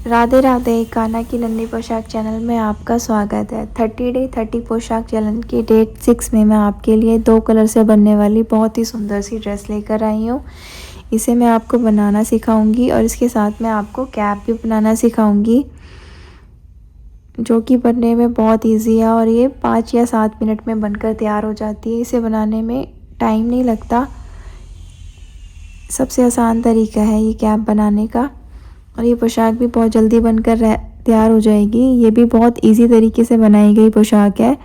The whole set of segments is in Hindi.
राधे राधे। कान्हा की नन्ही पोशाक चैनल में आपका स्वागत है। 30 डे 30 पोशाक चैनल की डेट 6 में मैं आपके लिए 2 कलर से बनने वाली बहुत ही सुंदर सी ड्रेस लेकर आई हूँ। इसे मैं आपको बनाना सिखाऊंगी और इसके साथ मैं आपको कैप भी बनाना सिखाऊंगी, जो कि बनने में बहुत इजी है और ये 5 या 7 मिनट में बनकर तैयार हो जाती है। इसे बनाने में टाइम नहीं लगता, सबसे आसान तरीका है ये कैप बनाने का। और ये पोशाक भी बहुत जल्दी बनकर तैयार हो जाएगी। ये भी बहुत इजी तरीके से बनाई गई पोशाक है।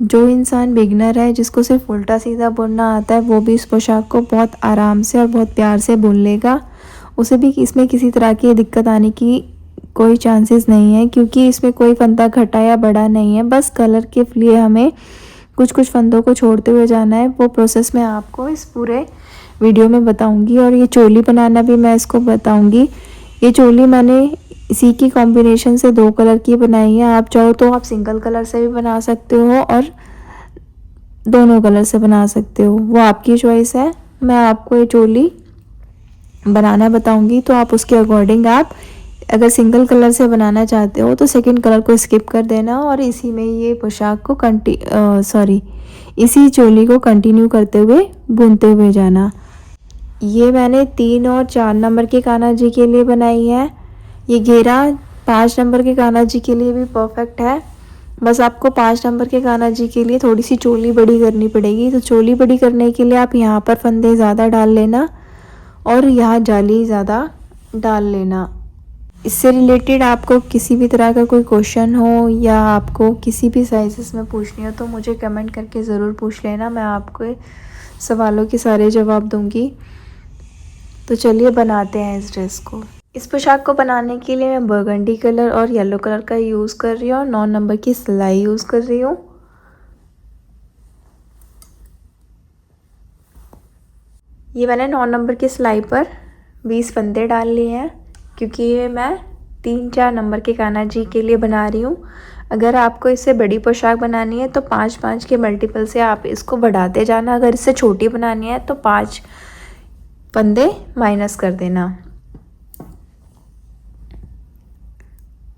जो इंसान बिगनर है, जिसको सिर्फ उल्टा सीधा बुनना आता है, वो भी इस पोशाक को बहुत आराम से और बहुत प्यार से बुन लेगा। उसे भी इसमें किसी तरह की दिक्कत आने की कोई चांसेस नहीं है, क्योंकि इसमें कोई फंदा घटा या बड़ा नहीं है। बस कलर के लिए हमें कुछ कुछ फंदों को छोड़ते हुए जाना है। वो प्रोसेस मैं आपको इस पूरे वीडियो में बताऊंगी। और ये चोली बनाना भी मैं इसको बताऊंगी। ये चोली मैंने इसी की कॉम्बिनेशन से 2 कलर की बनाई है। आप चाहो तो आप सिंगल कलर से भी बना सकते हो और दोनों कलर से बना सकते हो, वो आपकी चॉइस है। मैं आपको ये चोली बनाना बताऊंगी, तो आप उसके अकॉर्डिंग आप अगर सिंगल कलर से बनाना चाहते हो तो सेकंड कलर को स्किप कर देना और इसी में ये पोशाक को इसी चोली को कंटिन्यू करते हुए बुनते हुए जाना। ये मैंने 3 और 4 नंबर के कान्हा जी के लिए बनाई है। ये घेरा 5 नंबर के कान्हा जी के लिए भी परफेक्ट है। बस आपको 5 नंबर के कान्हा जी के लिए थोड़ी सी चोली बड़ी करनी पड़ेगी। तो चोली बड़ी करने के लिए आप यहाँ पर फंदे ज़्यादा डाल लेना और यहाँ जाली ज़्यादा डाल लेना। इससे रिलेटेड आपको किसी भी तरह का कोई क्वेश्चन हो या आपको किसी भी साइज़ेस में पूछनी हो तो मुझे कमेंट करके ज़रूर पूछ लेना। मैं आपको सवालों के सारे जवाब दूंगी। तो चलिए बनाते हैं इस ड्रेस को। इस पोशाक को बनाने के लिए मैं बर्गंडी कलर और येलो कलर का यूज़ कर रही हूँ और 9 नंबर की सिलाई यूज़ कर रही हूँ। ये मैंने 9 नंबर की सिलाई पर 20 फंदे डाल लिए हैं, क्योंकि ये मैं 3-4 नंबर के कान्हा जी के लिए बना रही हूँ। अगर आपको इससे बड़ी पोशाक बनानी है तो 5-5 के मल्टीपल से आप इसको बढ़ाते जाना। अगर इससे छोटी बनानी है तो 5 फंदे माइनस कर देना।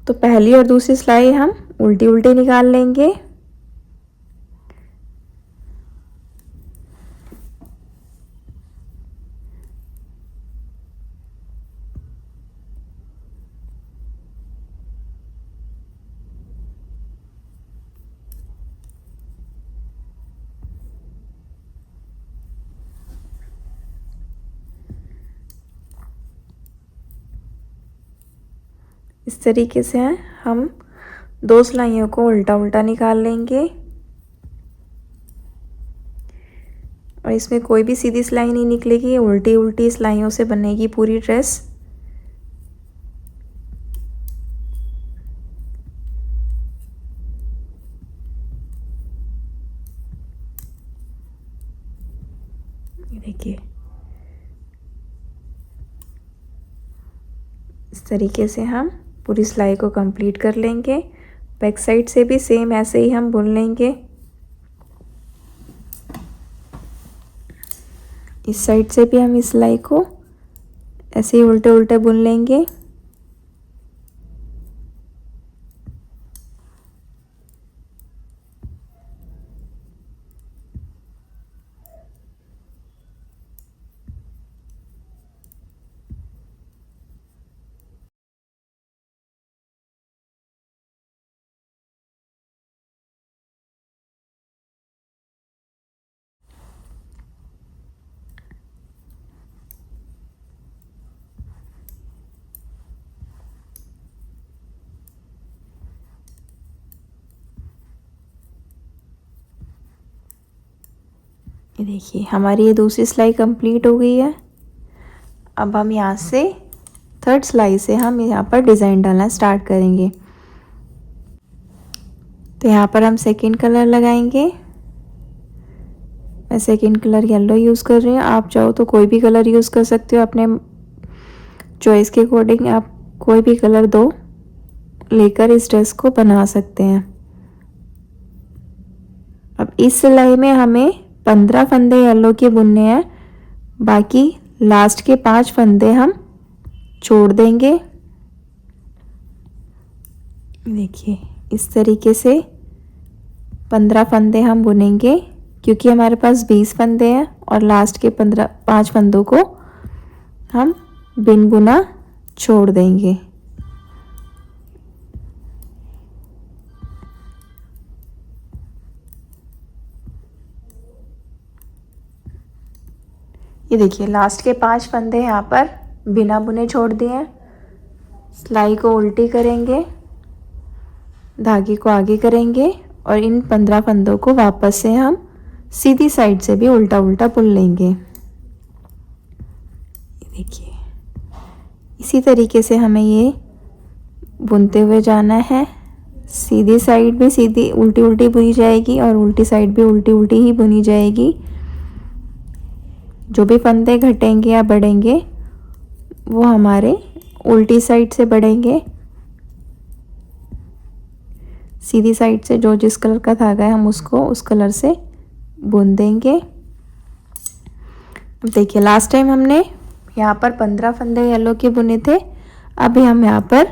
तो पहली और दूसरी सिलाई हम उल्टी उल्टी निकाल लेंगे। इस तरीके से हम 2 सिलाइयों को उल्टा उल्टा निकाल लेंगे और इसमें कोई भी सीधी सिलाई नहीं निकलेगी, उल्टी उल्टी सिलाइयों से बनेगी पूरी ड्रेस। देखिए इस तरीके से हम पूरी सिलाई को कंप्लीट कर लेंगे। बैक साइड से भी सेम ऐसे ही हम बुन लेंगे। इस साइड से भी हम इस सिलाई को ऐसे ही उल्टे उल्टे बुन लेंगे। ये देखिए हमारी ये दूसरी सिलाई कंप्लीट हो गई है। अब हम यहाँ से 3rd सिलाई से हम यहाँ पर डिज़ाइन डालना स्टार्ट करेंगे। तो यहाँ पर हम सेकंड कलर लगाएंगे। मैं सेकंड कलर येलो यूज़ कर रही हूँ। आप चाहो तो कोई भी कलर यूज़ कर सकते हो, अपने चॉइस के अकॉर्डिंग आप कोई भी कलर दो लेकर इस ड्रेस को बना सकते हैं। अब इस सिलाई में हमें 15 फंदे येलो के बुनने हैं, बाकी लास्ट के 5 फंदे हम छोड़ देंगे। देखिए इस तरीके से 15 फंदे हम बुनेंगे, क्योंकि हमारे पास 20 फंदे हैं और लास्ट के 5 फंदों को हम बिन बुना छोड़ देंगे। ये देखिए लास्ट के 5 फंदे यहाँ पर बिना बुने छोड़ दिए हैं। सिलाई को उल्टी करेंगे, धागे को आगे करेंगे और इन 15 फंदों को वापस से हम सीधी साइड से भी उल्टा उल्टा बुन लेंगे। देखिए इसी तरीके से हमें ये बुनते हुए जाना है। सीधी साइड भी सीधी उल्टी उल्टी बुनी जाएगी और उल्टी साइड भी उल्टी उल्टी ही बुनी जाएगी। जो भी फंदे घटेंगे या बढ़ेंगे वो हमारे उल्टी साइड से बढ़ेंगे। सीधी साइड से जो जिस कलर का धागा है हम उसको उस कलर से बुन देंगे। देखिए लास्ट टाइम हमने यहाँ पर 15 फंदे येलो के बुने थे, अभी हम यहाँ पर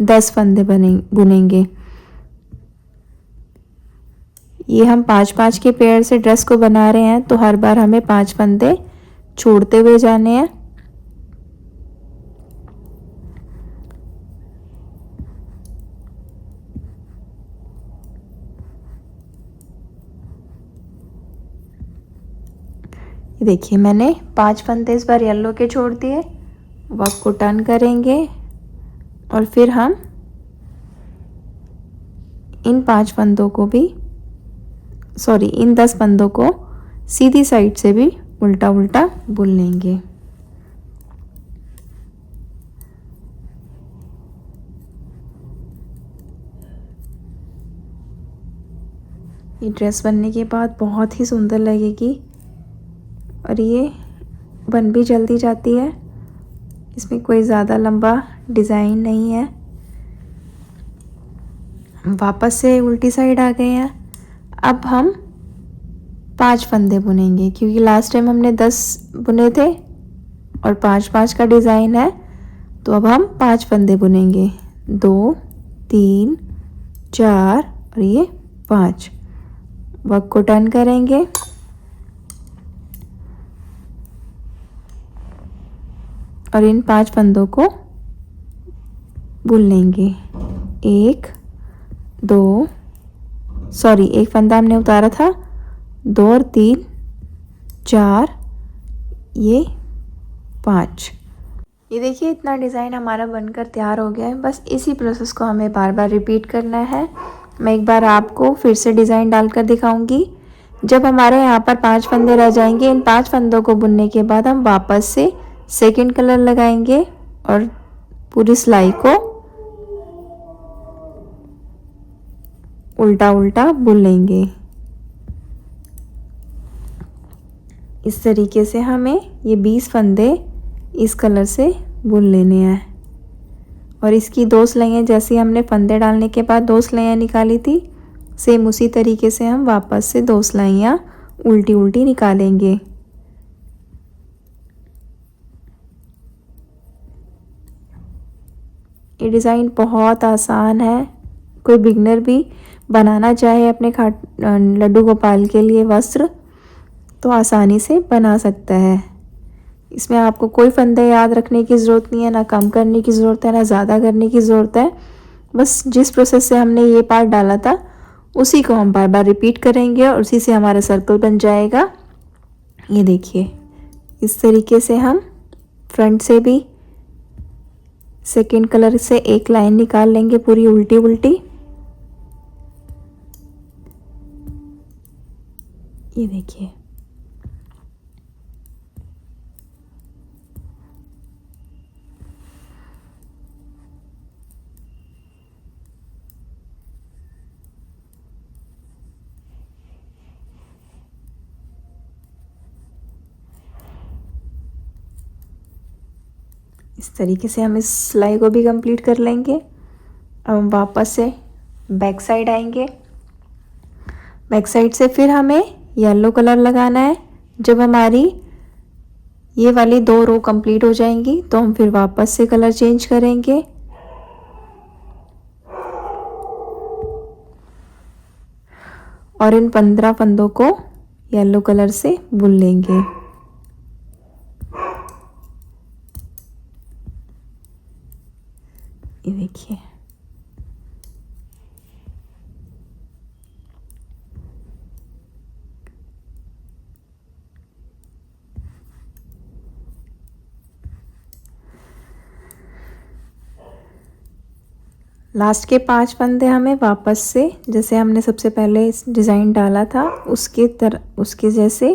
10 फंदे बुनेंगे। ये हम 5-5 के पेयर से ड्रेस को बना रहे हैं, तो हर बार हमें 5 फंदे छोड़ते हुए जाने हैं। देखिए मैंने 5 फंदे इस बार येलो के छोड़ दिए। वर्क को टर्न करेंगे और फिर हम इन 5 फंदों को भी इन 10 फंदों को सीधी साइड से भी उल्टा उल्टा बुन लेंगे। ये ड्रेस बनने के बाद बहुत ही सुंदर लगेगी और ये बन भी जल्दी जाती है। इसमें कोई ज़्यादा लंबा डिज़ाइन नहीं है। हम वापस से उल्टी साइड आ गए हैं। अब हम 5 फंदे बुनेंगे, क्योंकि लास्ट टाइम हमने 10 बुने थे और 5-5 का डिज़ाइन है, तो अब हम 5 फंदे बुनेंगे। 2 3 4 और ये 5। वर्क को टर्न करेंगे और इन 5 फंदों को बुन लेंगे। एक फंदा हमने उतारा था, 2 और 3 4 ये 5। ये देखिए इतना डिज़ाइन हमारा बनकर तैयार हो गया है। बस इसी प्रोसेस को हमें बार बार रिपीट करना है। मैं एक बार आपको फिर से डिज़ाइन डालकर दिखाऊंगी। जब हमारे यहाँ पर 5 फंदे रह जाएंगे, इन 5 फंदों को बुनने के बाद हम वापस से सेकंड कलर लगाएंगे और पूरी सिलाई को उल्टा उल्टा बुन लेंगे। इस तरीके से हमें ये 20 फंदे इस कलर से बुन लेने हैं और इसकी 2 सिलाइयाँ जैसे हमने फंदे डालने के बाद 2 सिलाइयाँ निकाली थी, सेम उसी तरीके से हम वापस से 2 सिलाइयाँ उल्टी उल्टी निकालेंगे। ये डिज़ाइन बहुत आसान है। कोई बिगनर भी बनाना चाहे अपने लड्डू गोपाल के लिए वस्त्र, तो आसानी से बना सकता है। इसमें आपको कोई फंदे याद रखने की ज़रूरत नहीं है, ना कम करने की ज़रूरत है, ना ज़्यादा करने की ज़रूरत है। बस जिस प्रोसेस से हमने ये पार्ट डाला था उसी को हम बार बार रिपीट करेंगे और उसी से हमारा सर्कल बन जाएगा। ये देखिए इस तरीके से हम फ्रंट से भी सेकंड कलर से एक लाइन निकाल लेंगे पूरी उल्टी उल्टी। ये देखिए इस तरीके से हम इस सिलाई को भी कंप्लीट कर लेंगे। अब हम वापस से बैक साइड आएंगे। बैक साइड से फिर हमें येलो कलर लगाना है। जब हमारी ये वाली 2 रो कंप्लीट हो जाएंगी तो हम फिर वापस से कलर चेंज करेंगे। और इन 15 फंदों को येलो कलर से बुन लेंगे। ये देखिए, लास्ट के 5 फंदे हमें वापस से जैसे हमने सबसे पहले डिज़ाइन डाला था उसके जैसे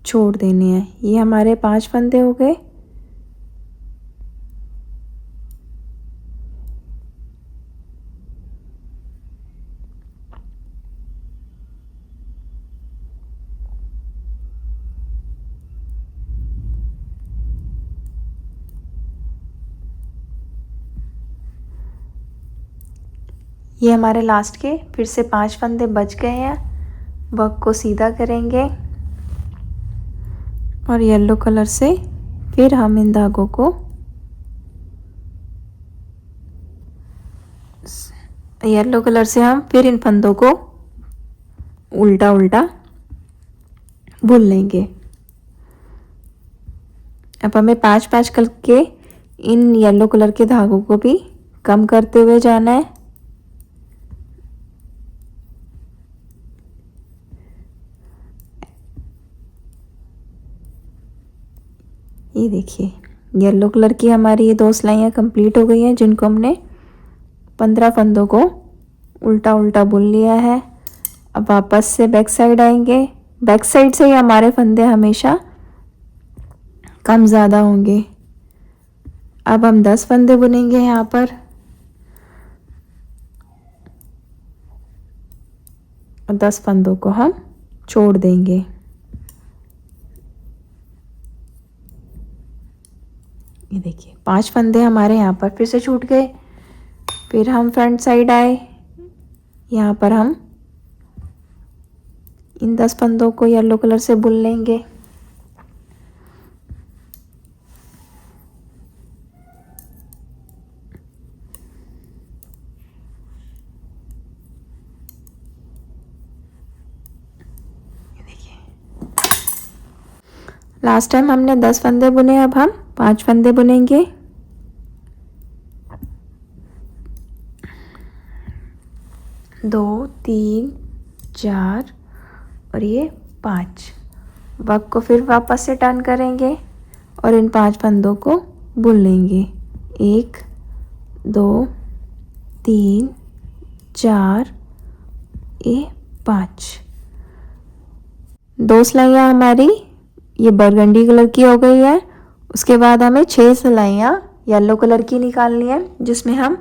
छोड़ देने हैं। ये हमारे 5 फंदे हो गए। ये हमारे लास्ट के फिर से 5 फंदे बच गए हैं। वर्क को सीधा करेंगे और येलो कलर से फिर हम इन धागों को हम फिर इन फंदों को उल्टा उल्टा बुन लेंगे। अब हमें 5-5 करके इन येलो कलर के धागों को भी कम करते हुए जाना है। ये देखिए, येलो कलर की हमारी ये 2 सिलाइयाँ कंप्लीट हो गई हैं, जिनको हमने 15 फंदों को उल्टा उल्टा बुन लिया है। अब वापस से बैक साइड आएंगे। बैक साइड से ही हमारे फंदे हमेशा कम ज़्यादा होंगे। अब हम 10 फंदे बुनेंगे यहाँ पर। और 10 फंदों को हम छोड़ देंगे। ये देखिए, 5 फंदे हमारे यहाँ पर फिर से छूट गए। फिर हम फ्रंट साइड आए। यहाँ पर हम इन 10 फंदों को येलो कलर से बुन लेंगे। ये देखिए, लास्ट टाइम हमने 10 फंदे बुने, अब हम 5 फंदे बुनेंगे। दो, 3, 4 और ये 5। वर्क को फिर वापस से टर्न करेंगे और इन 5 फंदों को बुन लेंगे। 1, 2, 3, 4, ये 5। 2 सिलाइयाँ हमारी ये बरगंडी कलर की हो गई है। उसके बाद हमें 6 सिलाइयाँ येलो कलर की निकालनी है, जिसमें हम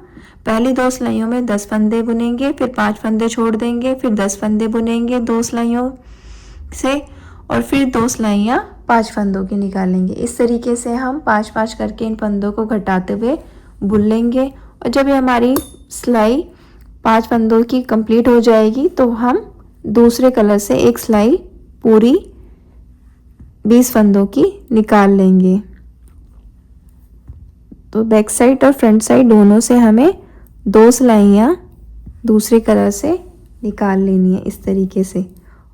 पहली 2 सिलाइयों में 10 फंदे बुनेंगे, फिर 5 फंदे छोड़ देंगे, फिर 10 फंदे बुनेंगे 2 सिलाइयों से, और फिर 2 सिलाइयाँ 5 फंदों की निकालेंगे। इस तरीके से हम 5-5 करके इन फंदों को घटाते हुए बुन लेंगे। और जब ये हमारी सिलाई 5 फंदों की कंप्लीट हो जाएगी तो हम दूसरे कलर से एक सिलाई पूरी 20 फंदों की निकाल लेंगे। तो बैक साइड और फ्रंट साइड दोनों से हमें 2 सिलाइयाँ दूसरे कलर से निकाल लेनी है इस तरीके से।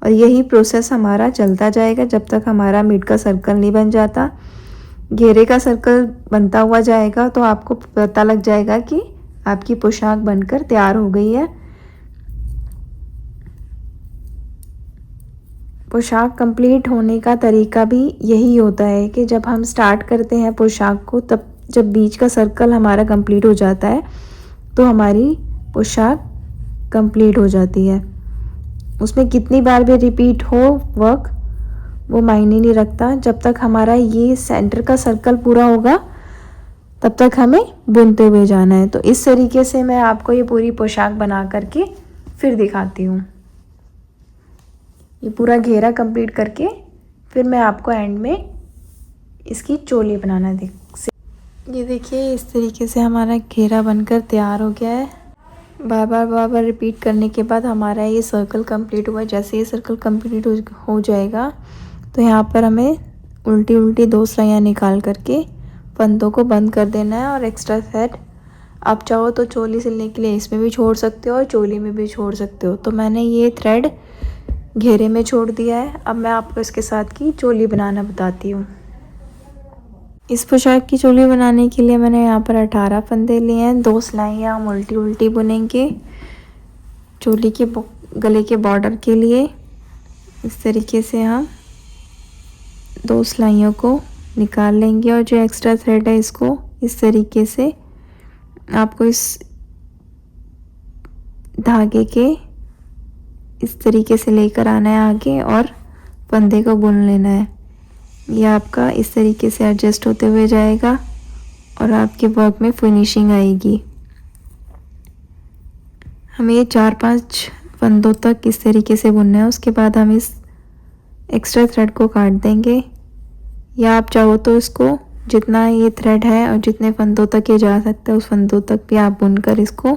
और यही प्रोसेस हमारा चलता जाएगा जब तक हमारा मिड का सर्कल नहीं बन जाता। घेरे का सर्कल बनता हुआ जाएगा तो आपको पता लग जाएगा कि आपकी पोशाक बनकर तैयार हो गई है। पोशाक कंप्लीट होने का तरीका भी यही होता है कि जब हम स्टार्ट करते हैं पोशाक को, तब जब बीच का सर्कल हमारा कंप्लीट हो जाता है तो हमारी पोशाक कंप्लीट हो जाती है। उसमें कितनी बार भी रिपीट हो वर्क वो मायने नहीं रखता। जब तक हमारा ये सेंटर का सर्कल पूरा होगा तब तक हमें बुनते हुए जाना है। तो इस तरीके से मैं आपको ये पूरी पोशाक बना करके फिर दिखाती हूँ। ये पूरा घेरा कंप्लीट करके फिर मैं आपको एंड में इसकी चोली बनाना ये देखिए, इस तरीके से हमारा घेरा बनकर तैयार हो गया है। बार बार रिपीट करने के बाद हमारा ये सर्कल कंप्लीट हुआ। जैसे ये सर्कल कंप्लीट हो जाएगा तो यहाँ पर हमें उल्टी 2 सिलाइयाँ निकाल करके फंदों को बंद कर देना है और एक्स्ट्रा थ्रेड आप चाहो तो चोली सिलने के लिए इसमें भी छोड़ सकते हो और चोली में भी छोड़ सकते हो। तो मैंने ये थ्रेड घेरे में छोड़ दिया है। अब मैं आपको इसके साथ की चोली बनाना बताती हूँ। इस पोशाक की चोली बनाने के लिए मैंने यहाँ पर 18 फंदे लिए हैं। 2 सिलाइयाँ हम उल्टी उल्टी बुनेंगे चोली के गले के बॉर्डर के लिए। इस तरीके से हम 2 सिलाइयों को निकाल लेंगे और जो एक्स्ट्रा थ्रेड है इसको इस तरीके से आपको इस धागे के इस तरीके से लेकर आना है आगे और फंदे को बुन लेना है। ये आपका इस तरीके से एडजस्ट होते हुए जाएगा और आपके वर्क में फिनिशिंग आएगी। हमें ये 4-5 फंदों तक इस तरीके से बुनना है। उसके बाद हम इस एक्स्ट्रा थ्रेड को काट देंगे, या आप चाहो तो इसको जितना ये थ्रेड है और जितने फंदों तक ये जा सकता है उस फंदों तक भी आप बुनकर इसको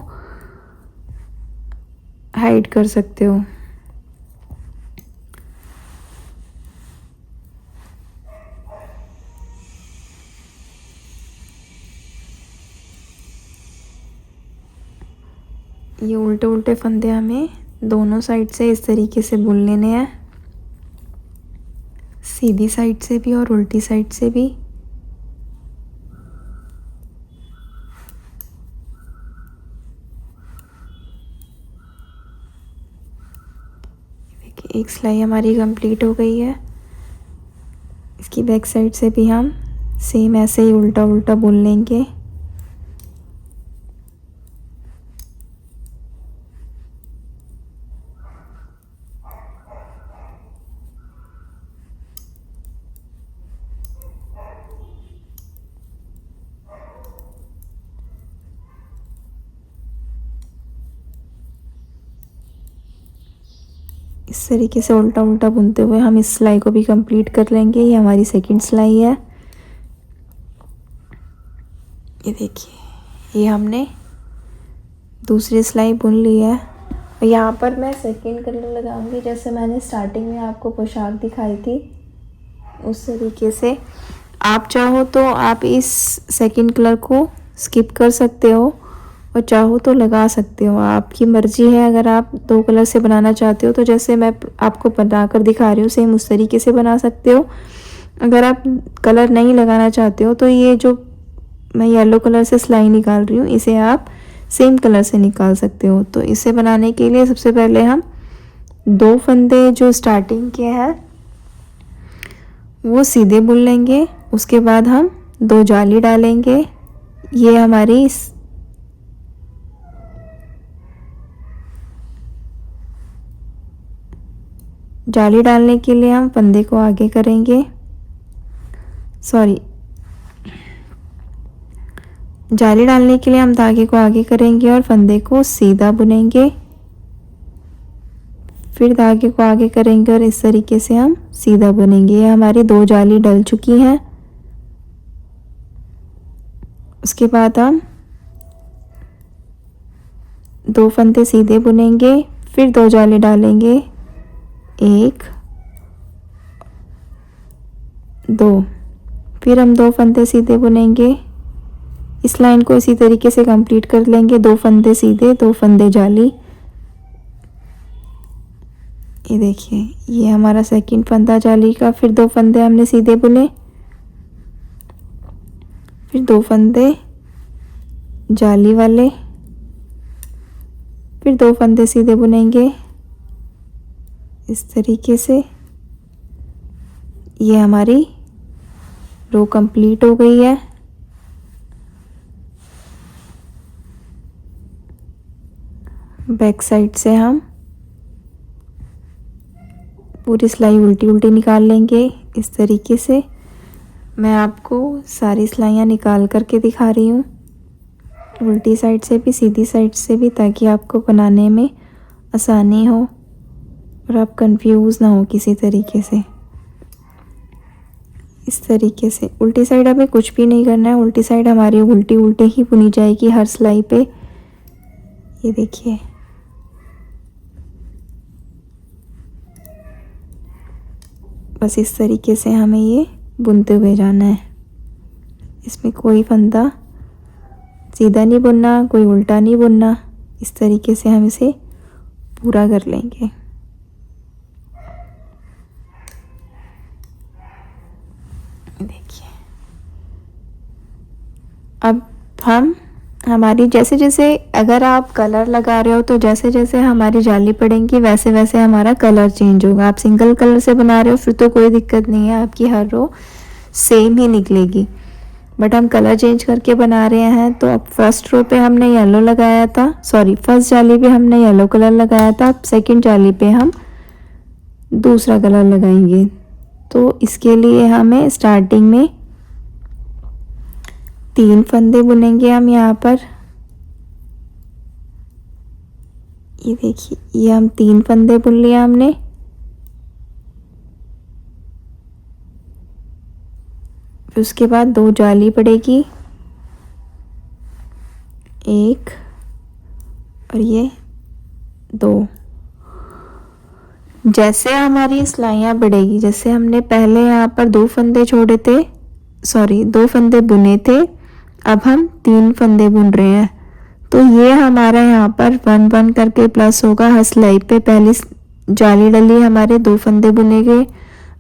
हाइड कर सकते हो। ये उल्टे उल्टे फंदे हमें दोनों साइड से इस तरीके से बुन लेने हैं, सीधी साइड से भी और उल्टी साइड से भी। देखिए एक सिलाई हमारी कंप्लीट हो गई है। इसकी बैक साइड से भी हम सेम ऐसे ही उल्टा उल्टा बुन लेंगे। इस तरीके से उल्टा उल्टा बुनते हुए हम इस सिलाई को भी कंप्लीट कर लेंगे। ये हमारी सेकंड सिलाई है। ये देखिए ये हमने दूसरी सिलाई बुन ली है। और यहाँ पर मैं सेकंड कलर लगाऊंगी, जैसे मैंने स्टार्टिंग में आपको पोशाक दिखाई थी उस तरीके से। आप चाहो तो आप इस सेकंड कलर को स्किप कर सकते हो और चाहो तो लगा सकते हो, आपकी मर्जी है। अगर आप 2 कलर से बनाना चाहते हो तो जैसे मैं आपको बनाकर दिखा रही हूँ सेम उस तरीके से बना सकते हो। अगर आप कलर नहीं लगाना चाहते हो तो ये जो मैं येलो कलर से सिलाई निकाल रही हूँ इसे आप सेम कलर से निकाल सकते हो। तो इसे बनाने के लिए सबसे पहले हम 2 फंदे जो स्टार्टिंग के हैं वो सीधे बुन लेंगे। उसके बाद हम 2 जाली डालेंगे। ये हमारी जाली डालने के लिए हम फंदे को आगे करेंगे, जाली डालने के लिए हम धागे को आगे करेंगे और फंदे को सीधा बुनेंगे। फिर धागे को आगे करेंगे और इस तरीके से हम सीधा बुनेंगे। ये हमारी 2 जाली डल चुकी हैं। उसके बाद हम 2 फंदे सीधे बुनेंगे, फिर 2 जाली डालेंगे, 1 2, फिर हम 2 फंदे सीधे बुनेंगे। इस लाइन को इसी तरीके से कंप्लीट कर लेंगे। 2 फंदे सीधे, 2 फंदे जाली। ये देखिए ये हमारा सेकंड फंदा जाली का। फिर 2 फंदे हमने सीधे बुने, फिर 2 फंदे जाली वाले, फिर 2 फंदे सीधे बुनेंगे इस तरीके से। ये हमारी रो कंप्लीट हो गई है। बैक साइड से हम पूरी सिलाई उल्टी उल्टी निकाल लेंगे इस तरीके से। मैं आपको सारी सिलाइयाँ निकाल करके दिखा रही हूँ, उल्टी साइड से भी सीधी साइड से भी, ताकि आपको बनाने में आसानी हो और आप कंफ्यूज ना हो किसी तरीके से। इस तरीके से उल्टी साइड हमें कुछ भी नहीं करना है, उल्टी साइड हमारी उल्टी उल्टी ही बुनी जाएगी हर सिलाई पे। ये देखिए बस इस तरीके से हमें ये बुनते हुए जाना है। इसमें कोई फंदा सीधा नहीं बुनना, कोई उल्टा नहीं बुनना। इस तरीके से हम इसे पूरा कर लेंगे। देखिए अब हम हमारी जैसे जैसे अगर आप कलर लगा रहे हो तो जैसे जैसे हमारी जाली पड़ेंगी वैसे वैसे हमारा कलर चेंज होगा। आप सिंगल कलर से बना रहे हो फिर तो कोई दिक्कत नहीं है, आपकी हर रो सेम ही निकलेगी। बट हम कलर चेंज करके बना रहे हैं तो अब फर्स्ट रो पे हमने येलो लगाया था, सॉरी फर्स्ट जाली पे हमने येलो कलर लगाया था, अब सेकंड जाली पे हम दूसरा कलर लगाएंगे। तो इसके लिए हमें स्टार्टिंग में 3 फंदे बुनेंगे हम यहाँ पर। ये देखिए, ये हम 3 फंदे बुन लिया हमने। फिर उसके बाद 2 जाली पड़ेगी, 1 और ये 2। जैसे हमारी सिलाइयाँ बढ़ेगी, जैसे हमने पहले यहाँ पर 2 फंदे छोड़े थे, सॉरी 2 फंदे बुने थे, अब हम 3 फंदे बुन रहे हैं। तो ये हमारा यहाँ पर 1 1 करके प्लस होगा। हर सिलाई पे पहली जाली डली, हमारे 2 फंदे बुने गए।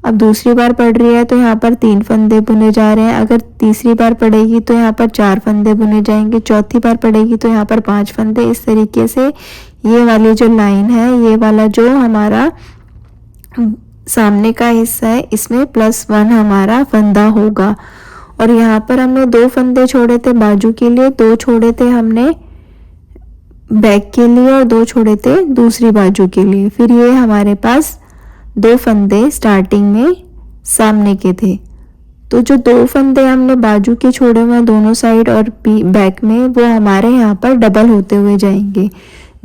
अब दूसरी बार पड़ रही है तो यहाँ पर 3 फंदे बुने जा रहे हैं। अगर तीसरी बार पड़ेगी तो यहाँ पर 4 फंदे बुने जाएंगे। चौथी बार पड़ेगी तो यहाँ पर 5 फंदे। इस तरीके से ये वाली जो लाइन है, ये वाला जो हमारा सामने का हिस्सा है, इसमें +1 हमारा फंदा होगा। और यहाँ पर हमने 2 फंदे छोड़े थे बाजू के लिए, 2 छोड़े थे हमने बैक के लिए और 2 छोड़े थे दूसरी बाजू के लिए। फिर ये हमारे पास 2 फंदे स्टार्टिंग में सामने के थे। तो जो 2 फंदे हमने बाजू के छोड़े हुए हैं दोनों साइड और बैक में, वो हमारे यहाँ पर डबल होते हुए जाएंगे।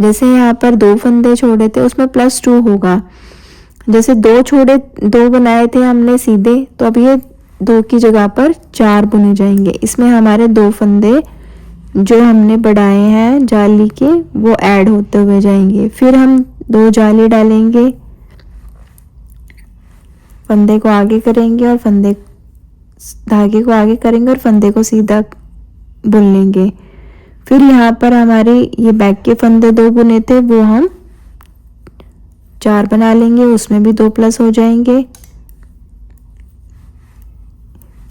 जैसे यहाँ पर 2 फंदे छोड़े थे उसमें +2 होगा। जैसे 2 बनाए थे हमने सीधे, तो अब ये 2 की जगह पर 4 बुने जाएंगे। इसमें हमारे 2 फंदे जो हमने बढ़ाए हैं जाली के, वो ऐड होते हुए जाएंगे। फिर हम 2 जाली डालेंगे, फंदे को आगे करेंगे और धागे को आगे करेंगे और फंदे को सीधा बुन लेंगे। फिर यहाँ पर हमारे ये बैक के फंदे 2 बुने थे, वो हम 4 बना लेंगे, उसमें भी 2 प्लस हो जाएंगे।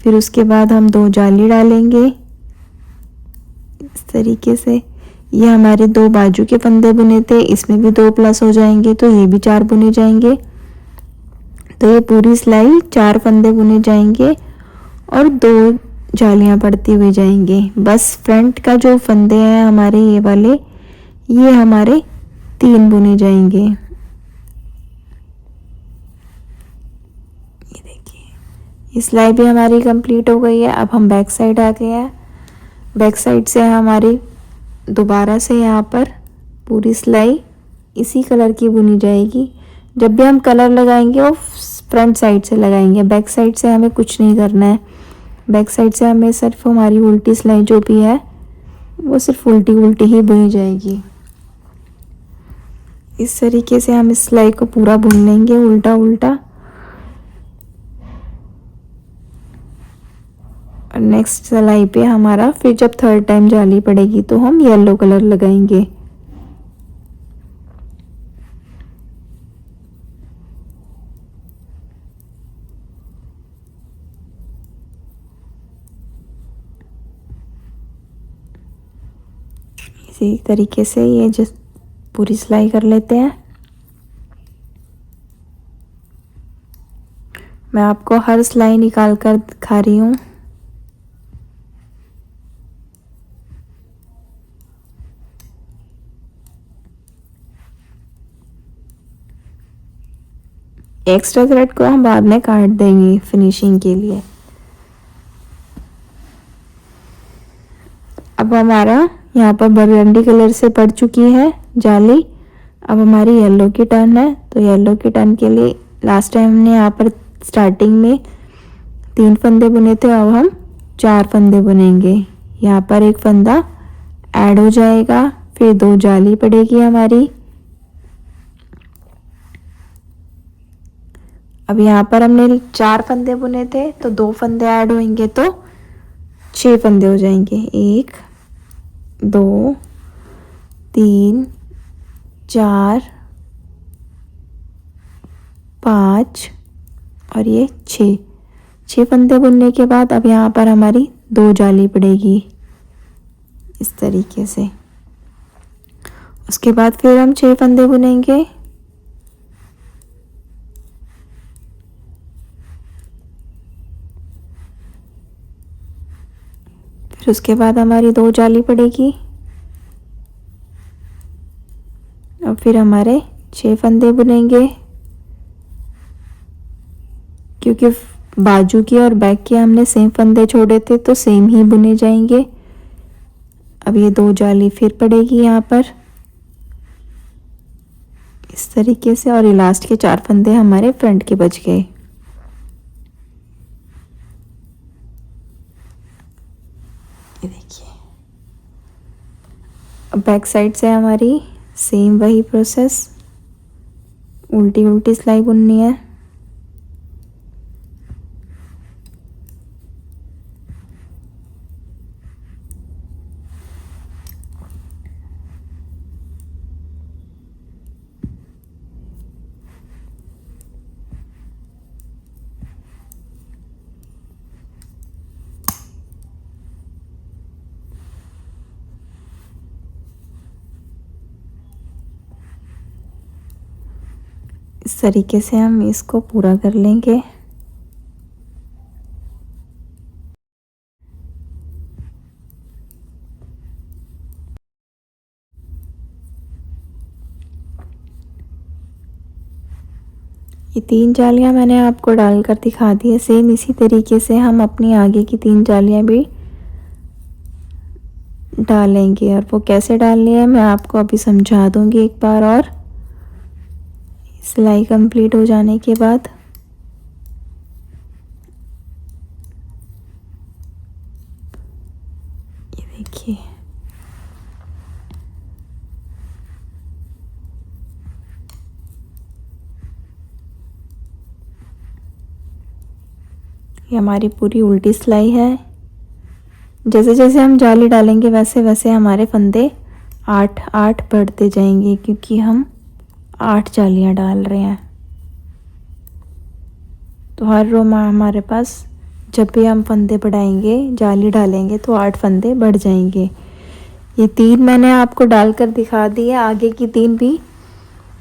फिर उसके बाद हम 2 जाली डालेंगे इस तरीके से। ये हमारे 2 बाजू के फंदे बुने थे, इसमें भी 2 प्लस हो जाएंगे, तो ये भी 4 बुने जाएंगे। तो ये पूरी सिलाई 4 फंदे बुने जाएंगे और 2 जालियां पड़ती हुई जाएंगे। बस फ्रंट का जो फंदे हैं हमारे ये वाले, ये हमारे 3 बुने जाएंगे। ये देखिए, ये सिलाई भी हमारी कंप्लीट हो गई है। अब हम बैक साइड आ गए हैं। बैक साइड से हमारी दोबारा से यहाँ पर पूरी सिलाई इसी कलर की बुनी जाएगी। जब भी हम कलर लगाएंगे वो फ्रंट साइड से लगाएंगे, बैक साइड से हमें कुछ नहीं करना है। बैक साइड से हमें सिर्फ हमारी उल्टी सिलाई जो भी है वो सिर्फ उल्टी उल्टी ही बुनी जाएगी। इस तरीके से हम इस सिलाई को पूरा बुन लेंगे उल्टा उल्टा। और नेक्स्ट सिलाई पे हमारा फिर जब 3rd टाइम जाली पड़ेगी तो हम येलो कलर लगाएंगे। इसी तरीके से ये जिस पूरी सिलाई कर लेते हैं। मैं आपको हर सिलाई निकाल कर दिखा रही हूँ। एक्स्ट्रा थ्रेड को हम बाद में काट देंगे फिनिशिंग के लिए। अब हमारा यहाँ पर बरगंडी कलर से पड़ चुकी है जाली। अब हमारी येलो की टर्न है, तो येलो की टर्न के लिए लास्ट टाइम हमने यहाँ पर स्टार्टिंग में 3 फंदे बुने थे, अब हम 4 फंदे बुनेंगे। यहाँ पर एक फंदा ऐड हो जाएगा, फिर 2 जाली पड़ेगी हमारी। अब यहाँ पर हमने 4 फंदे बुने थे, तो 2 फंदे ऐड होंगे तो 6 फंदे हो जाएंगे। 1 2 3 4 5 और ये 6 फंदे बुनने के बाद अब यहाँ पर हमारी 2 जाली पड़ेगी इस तरीके से। उसके बाद फिर हम 6 फंदे बुनेंगे। फिर उसके बाद हमारी 2 जाली पड़ेगी और फिर हमारे 6 फंदे बुनेंगे, क्योंकि बाजू के और बैक के हमने सेम फंदे छोड़े थे तो सेम ही बुने जाएंगे। अब ये 2 जाली फिर पड़ेगी यहाँ पर इस तरीके से, और ये लास्ट के 4 फंदे हमारे फ्रंट के बच गए। ये देखिए, अब बैक साइड से हमारी सेम वही प्रोसेस, उल्टी उल्टी सिलाई बुननी है। इस तरीके से हम इसको पूरा कर लेंगे। ये 3 जालियां मैंने आपको डालकर दिखा दी है। सेम इसी तरीके से हम अपनी आगे की 3 जालियां भी डालेंगे, और वो कैसे डालनी है मैं आपको अभी समझा दूंगी एक बार और, सिलाई कंप्लीट हो जाने के बाद। ये देखिए, ये हमारी पूरी उल्टी सिलाई है। जैसे जैसे हम जाली डालेंगे वैसे वैसे हमारे फंदे 8 बढ़ते जाएंगे, क्योंकि हम 8 जालियां डाल रहे हैं। तो हर रो में हमारे पास जब भी हम फंदे बढ़ाएंगे, जाली डालेंगे तो 8 फंदे बढ़ जाएंगे। ये 3 मैंने आपको डालकर दिखा दी है, आगे की 3 भी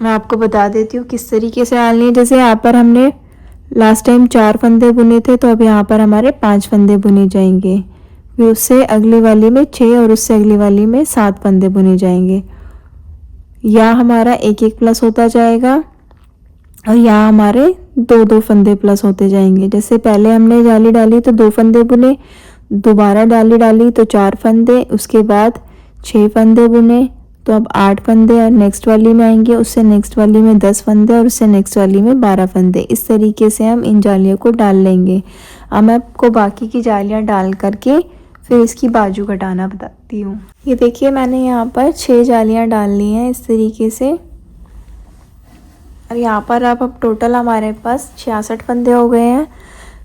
मैं आपको बता देती हूँ किस तरीके से डालनी है। जैसे यहाँ पर हमने लास्ट टाइम 4 फंदे बुने थे, तो अब यहाँ पर हमारे 5 फंदे बुने जाएंगे। फिर उससे अगली वाली में 6 और उससे अगली वाली में 7 फंदे बुने जाएंगे। या हमारा 1 प्लस होता जाएगा और यहाँ हमारे 2 फंदे प्लस होते जाएंगे। जैसे पहले हमने जाली डाली तो 2 फंदे बुने, दोबारा जाली डाली तो 4 फंदे, उसके बाद 6 फंदे बुने तो अब 8 फंदे, और नेक्स्ट वाली में आएंगे उससे नेक्स्ट वाली में 10 फंदे और उससे नेक्स्ट वाली में 12 फंदे। इस तरीके से हम इन जालियों को डाल लेंगे। अब मैं आपको बाकी की जालियाँ डाल करके फिर इसकी बाजू कटाना बताती हूँ। ये देखिए, मैंने यहाँ पर 6 जालियाँ डाल ली हैं इस तरीके से, और यहाँ पर अब टोटल हमारे पास 66 फंदे हो गए हैं।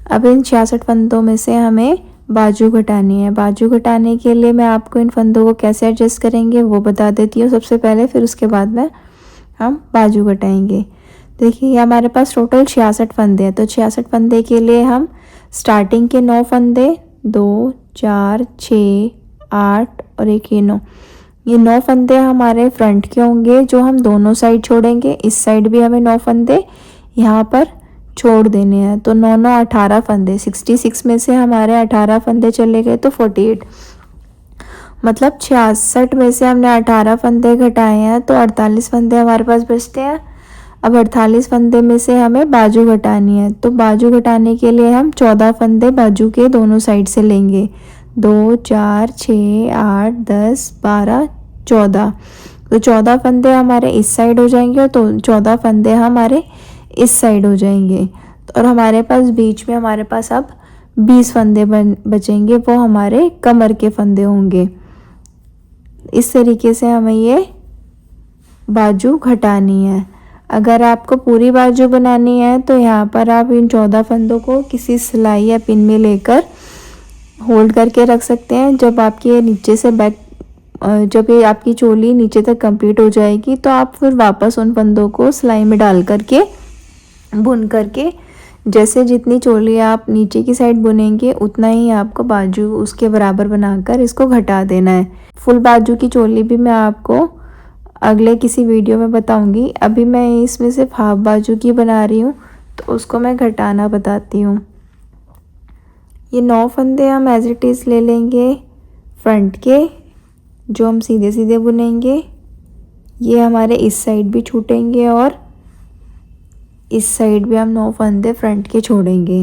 अब इन 66 फंदों में से हमें बाजू घटानी है। बाजू घटाने के लिए मैं आपको इन फंदों को कैसे एडजस्ट करेंगे वो बता देती हूँ सबसे पहले, फिर उसके बाद में हम बाजू घटाएंगे। देखिए, ये हमारे पास टोटल 66 फंदे हैं, तो 66 फंदे के लिए हम स्टार्टिंग के 9 फंदे, 2 4 6 8 और एक ये 9, ये 9 फंदे हमारे फ्रंट के होंगे जो हम दोनों साइड छोड़ेंगे। इस साइड भी हमें 9 फंदे यहाँ पर छोड़ देने हैं, तो 9 9 18 फंदे। 66 में से हमारे 18 फंदे चले गए तो 48, मतलब 66 में से हमने 18 फंदे घटाए हैं तो 48 फंदे हमारे पास बचते हैं। अब 48 फंदे में से हमें बाजू घटानी है, तो बाजू घटाने के लिए हम 14 फंदे बाजू के दोनों साइड से लेंगे। 2 4 6 8 10 12 14, तो 14 फंदे हमारे इस साइड हो जाएंगे तो 14 फंदे हमारे इस साइड हो जाएंगे, और हमारे पास बीच में हमारे पास अब 20 फंदे बचेंगे, वो हमारे कमर के फंदे होंगे। इस तरीके से हमें ये बाजू घटानी है। अगर आपको पूरी बाजू बनानी है तो यहाँ पर आप इन 14 फंदों को किसी सिलाई या पिन में लेकर होल्ड करके रख सकते हैं। जब आपकी ये नीचे से बैक जब ये आपकी चोली नीचे तक कंप्लीट हो जाएगी तो आप फिर वापस उन फंदों को सिलाई में डाल करके बुन करके, जैसे जितनी चोली आप नीचे की साइड बुनेंगे उतना ही आपको बाजू उसके बराबर बनाकर इसको घटा देना है। फुल बाजू की चोली भी मैं आपको अगले किसी वीडियो में बताऊंगी। अभी मैं इसमें सिर्फ हाफ बाजू की बना रही हूँ तो उसको मैं घटाना बताती हूँ। ये 9 फंदे हम एज इट इज़ ले लेंगे फ्रंट के, जो हम सीधे सीधे बुनेंगे। ये हमारे इस साइड भी छूटेंगे और इस साइड भी हम 9 फंदे फ्रंट के छोड़ेंगे।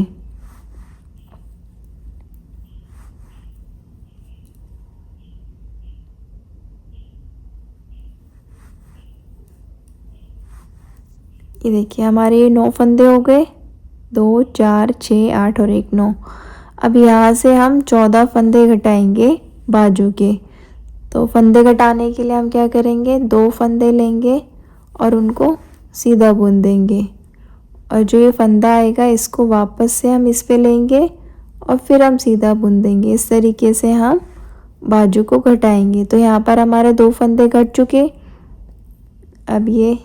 ये देखिए हमारे ये 9 फंदे हो गए, 2 4 6 8 और 1 9। अब यहाँ से हम 14 फंदे घटाएंगे बाजू के। तो फंदे घटाने के लिए हम क्या करेंगे, 2 फंदे लेंगे और उनको सीधा बुन देंगे, और जो ये फंदा आएगा इसको वापस से हम इस पे लेंगे और फिर हम सीधा बुन देंगे। इस तरीके से हम बाजू को घटाएंगे। तो यहाँ पर हमारे 2 फंदे घट चुके। अब ये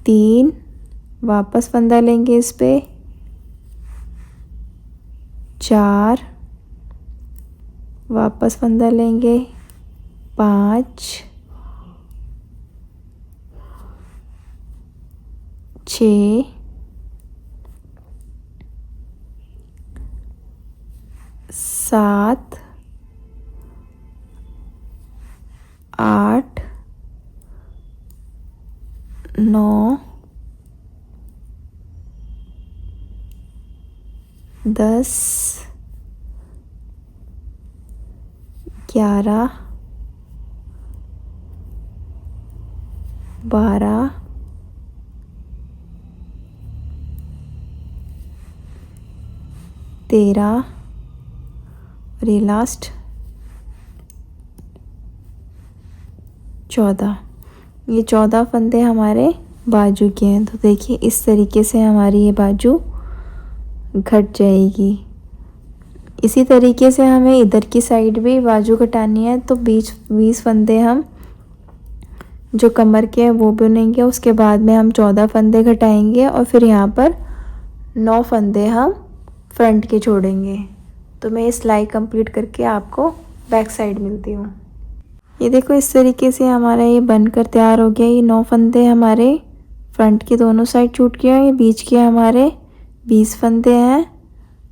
3 वापस फंदा लेंगे इस पे, 4 वापस फंदा लेंगे, 5 6 7 8 9 10 11 12 13 और ये लास्ट 14। ये 14 फंदे हमारे बाजू के हैं। तो देखिए इस तरीके से हमारी ये बाजू घट जाएगी। इसी तरीके से हमें इधर की साइड भी बाजू घटानी है। तो 20 फंदे हम जो कमर के हैं वो बुनेंगे, उसके बाद में हम 14 फंदे घटाएंगे और फिर यहाँ पर 9 फंदे हम फ्रंट के छोड़ेंगे। तो मैं ये सिलाई कंप्लीट करके आपको बैक साइड मिलती हूँ। ये देखो इस तरीके से हमारा ये बनकर तैयार हो गया। ये 9 फंदे हमारे फ्रंट के दोनों साइड छूट गए हैं। ये बीच के हमारे 20 फंदे हैं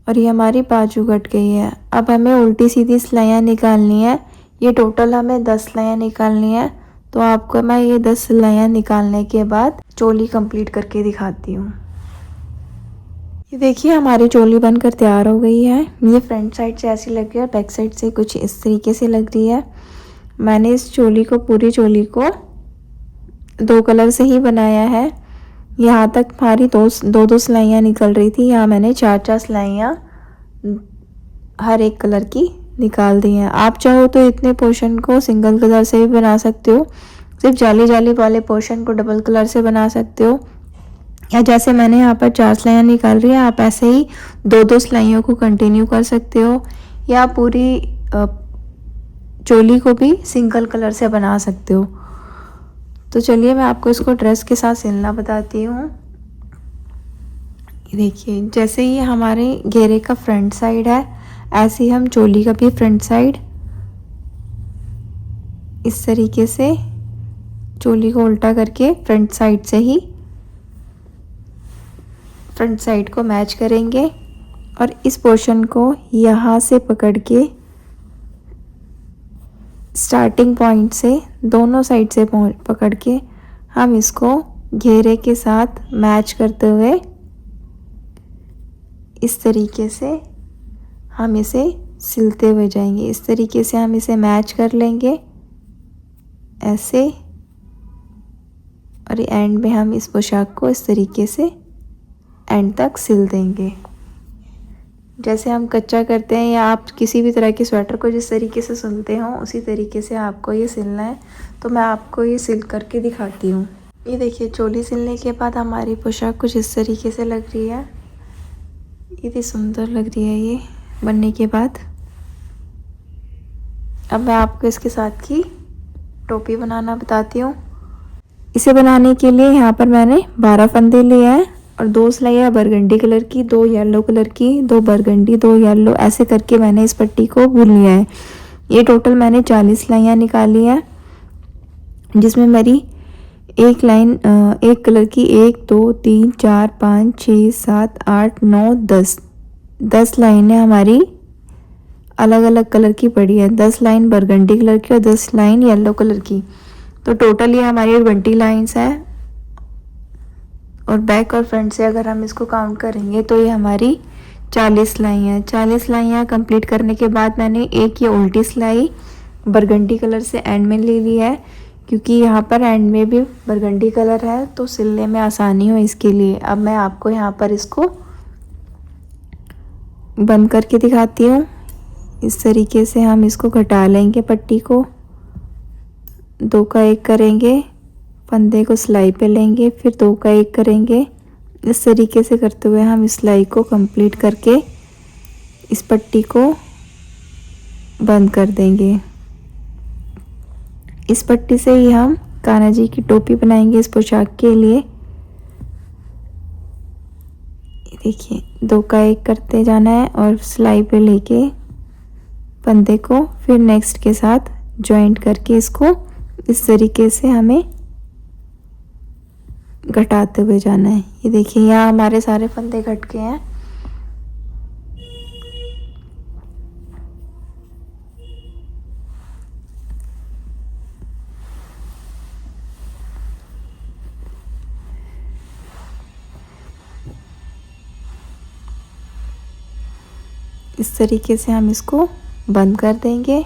और ये हमारी बाजू कट गई है। अब हमें उल्टी सीधी सिलाइयाँ निकालनी है। ये टोटल हमें 10 सिलाइयाँ निकालनी है। तो आपको मैं ये 10 सिलाइयाँ निकालने के बाद चोली कंप्लीट करके दिखाती हूँ। ये देखिए हमारी चोली बनकर तैयार हो गई है। ये फ्रंट साइड से ऐसी लग रही है और बैक साइड से कुछ इस तरीके से लग रही है। मैंने इस चोली को, पूरी चोली को 2 कलर से ही बनाया है। यहाँ तक हमारी दो सिलाइयाँ निकल रही थी। यहाँ मैंने 4 सिलाइयाँ हर एक कलर की निकाल दी हैं। आप चाहो तो इतने पोर्शन को सिंगल कलर से भी बना सकते हो, सिर्फ जाली जाली वाले पोर्शन को डबल कलर से बना सकते हो, या जैसे मैंने यहाँ पर 4 सिलाइयाँ निकाल रही है आप ऐसे ही 2 सिलाइयों को कंटिन्यू कर सकते हो, या पूरी चोली को भी सिंगल कलर से बना सकते हो। तो चलिए मैं आपको इसको ड्रेस के साथ सिलना बताती हूँ। देखिए जैसे ये हमारे घेरे का फ्रंट साइड है, ऐसे ही हम चोली का भी फ्रंट साइड इस तरीके से चोली को उल्टा करके फ्रंट साइड से ही फ्रंट साइड को मैच करेंगे और इस पोर्शन को यहाँ से पकड़ के स्टार्टिंग पॉइंट से दोनों साइड से पकड़ के हम इसको घेरे के साथ मैच करते हुए इस तरीके से हम इसे सिलते हुए जाएंगे। इस तरीके से हम इसे मैच कर लेंगे ऐसे, और एंड में हम इस पोशाक को इस तरीके से एंड तक सिल देंगे। जैसे हम कच्चा करते हैं या आप किसी भी तरह के स्वेटर को जिस तरीके से सिलते हो उसी तरीके से आपको ये सिलना है। तो मैं आपको ये सिल करके दिखाती हूँ। ये देखिए चोली सिलने के बाद हमारी पोशाक कुछ इस तरीके से लग रही है। इतनी सुंदर लग रही है ये बनने के बाद। अब मैं आपको इसके साथ की टोपी बनाना बताती हूँ। इसे बनाने के लिए यहाँ पर मैंने 12 फंदे लिए हैं और 2 सिलाइयाँ बरगंडी कलर की, 2 येलो कलर की, 2 बरगंडी, 2 येलो, ऐसे करके मैंने इस पट्टी को बुन लिया है। ये टोटल मैंने 40 सिलाइयाँ निकाली हैं, जिसमें मेरी एक लाइन एक कलर की 1 2 3 4 5 6 7 8 9 10 लाइनें हमारी अलग अलग कलर की पड़ी है। 10 लाइन बरगंडी कलर की और 10 लाइन येलो कलर की, तो टोटल ये हमारी 20 लाइन्स है। और बैक और फ्रंट से अगर हम इसको काउंट करेंगे तो ये हमारी 40 सिलाई है। 40 सिलाइयाँ कंप्लीट करने के बाद मैंने एक ये उल्टी सिलाई बरगंडी कलर से एंड में ले ली है, क्योंकि यहाँ पर एंड में भी बरगंडी कलर है तो सिलने में आसानी हो इसके लिए। अब मैं आपको यहाँ पर इसको बंद करके दिखाती हूँ। इस तरीके से हम इसको घटा लेंगे, पट्टी को 2 का 1 करेंगे, फंदे को सिलाई पे लेंगे, फिर 2 का 1 करेंगे। इस तरीके से करते हुए हम इस सिलाई को कंप्लीट करके इस पट्टी को बंद कर देंगे। इस पट्टी से ही हम कान्हा जी की टोपी बनाएंगे इस पोशाक के लिए। देखिए 2 का 1 करते जाना है और सिलाई पे लेके फंदे को फिर नेक्स्ट के साथ जॉइंट करके इसको इस तरीके से हमें घटाते हुए जाना है। ये देखिए यहाँ हमारे सारे फंदे घट गए हैं। इस तरीके से हम इसको बंद कर देंगे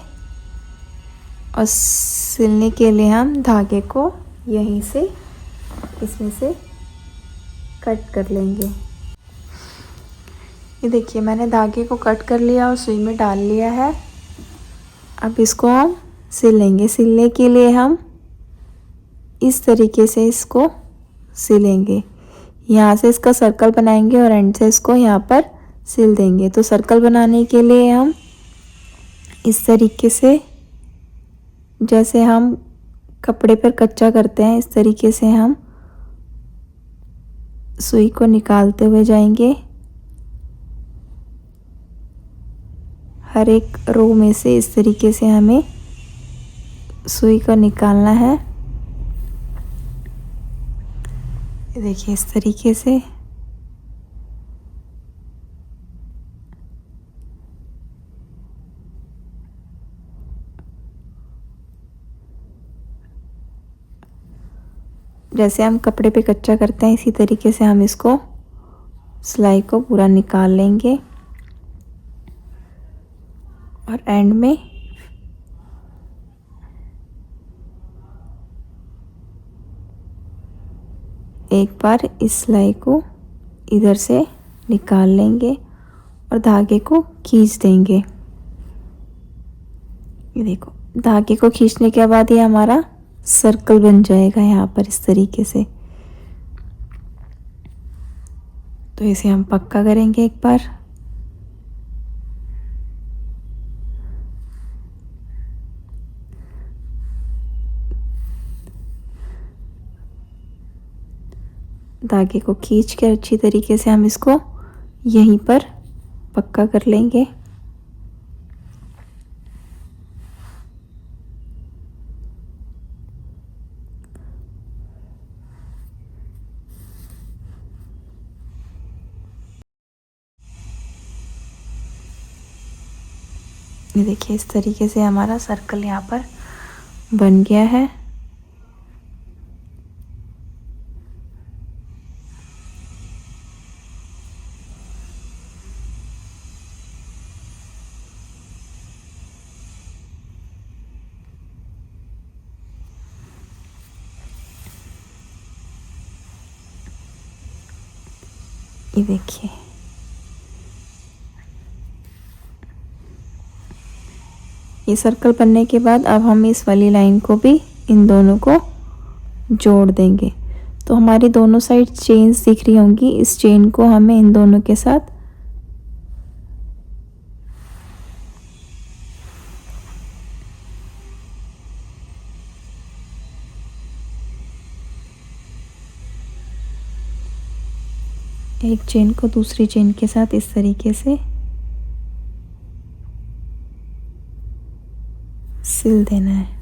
और सिलने के लिए हम धागे को यहीं से इसमें से कट कर लेंगे। ये देखिए मैंने धागे को कट कर लिया और सुई में डाल लिया है। अब इसको हम सिलेंगे। सिलने के लिए हम इस तरीके से इसको सिलेंगे। यहाँ से इसका सर्कल बनाएंगे और एंड से इसको यहाँ पर सिल देंगे। तो सर्कल बनाने के लिए हम इस तरीके से, जैसे हम कपड़े पर कच्चा करते हैं, इस तरीके से हम सुई को निकालते हुए जाएंगे। हर एक रो में से इस तरीके से हमें सुई को निकालना है। ये देखिए इस तरीके से। जैसे हम कपड़े पे कच्चा करते हैं इसी तरीके से हम इसको सिलाई को पूरा निकाल लेंगे और एंड में एक बार इस सिलाई को इधर से निकाल लेंगे और धागे को खींच देंगे। ये देखो धागे को खींचने के बाद ये हमारा सर्कल बन जाएगा यहाँ पर इस तरीके से। तो इसे हम पक्का करेंगे एक बार। धागे को खींच कर अच्छी तरीके से हम इसको यहीं पर पक्का कर लेंगे। ये देखिए इस तरीके से हमारा सर्कल यहाँ पर बन गया है। ये देखिए ये सर्कल बनने के बाद अब हम इस वाली लाइन को भी इन दोनों को जोड़ देंगे। तो हमारी दोनों साइड चेन्स दिख रही होंगी। इस चेन को हमें इन दोनों के साथ एक चेन को दूसरी चेन के साथ इस तरीके से सिल देना है।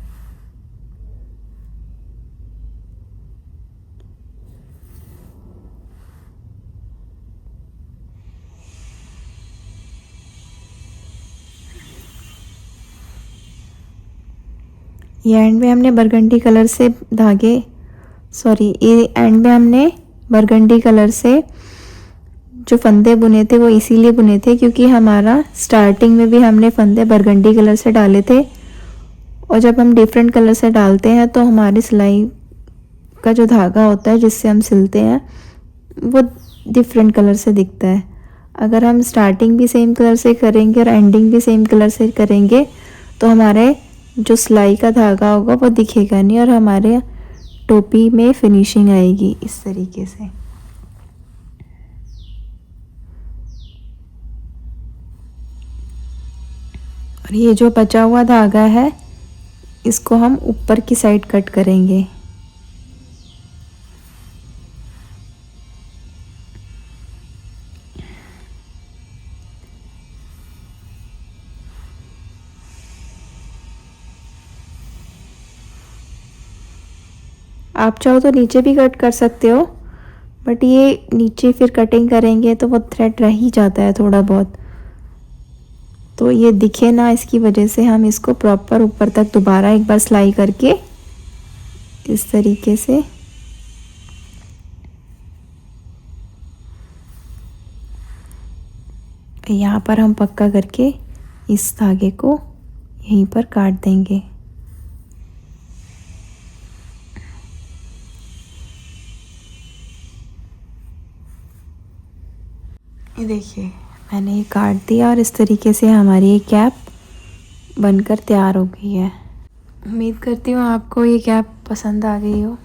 ये एंड में हमने बरगंडी कलर से ये एंड में हमने बरगंडी कलर से जो फंदे बुने थे वो इसीलिए बुने थे क्योंकि हमारा स्टार्टिंग में भी हमने फंदे बरगंडी कलर से डाले थे, और जब हम डिफरेंट कलर से डालते हैं तो हमारी सिलाई का जो धागा होता है जिससे हम सिलते हैं वो डिफरेंट कलर से दिखता है। अगर हम स्टार्टिंग भी सेम कलर से करेंगे और एंडिंग भी सेम कलर से करेंगे तो हमारे जो सिलाई का धागा होगा वो दिखेगा नहीं और हमारे टोपी में फिनिशिंग आएगी इस तरीके से। और ये जो बचा हुआ धागा है इसको हम ऊपर की साइड कट करेंगे। आप चाहो तो नीचे भी कट कर सकते हो, बट ये नीचे फिर कटिंग करेंगे तो वो थ्रेड रह ही जाता है थोड़ा बहुत, तो ये दिखे ना, इसकी वजह से हम इसको प्रॉपर ऊपर तक दोबारा एक बार सिलाई करके इस तरीके से यहाँ पर हम पक्का करके इस धागे को यहीं पर काट देंगे। ये देखिए मैंने ये काट दिया और इस तरीके से हमारी ये कैप बनकर तैयार हो गई है। उम्मीद करती हूँ आपको ये कैप पसंद आ गई हो।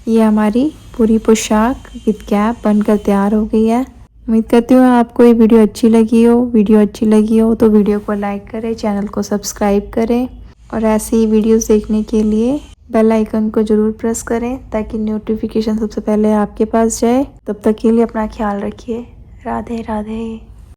ये हमारी पूरी पोशाक विद कैप बनकर तैयार हो गई है। उम्मीद करती हूँ आपको ये वीडियो अच्छी लगी हो। वीडियो अच्छी लगी हो तो वीडियो को लाइक करें, चैनल को सब्सक्राइब करें और ऐसे ही वीडियोस देखने के लिए बेल आइकन को ज़रूर प्रेस करें ताकि नोटिफिकेशन सबसे पहले आपके पास जाए। तब तक के लिए अपना ख्याल रखिए। राधे राधे।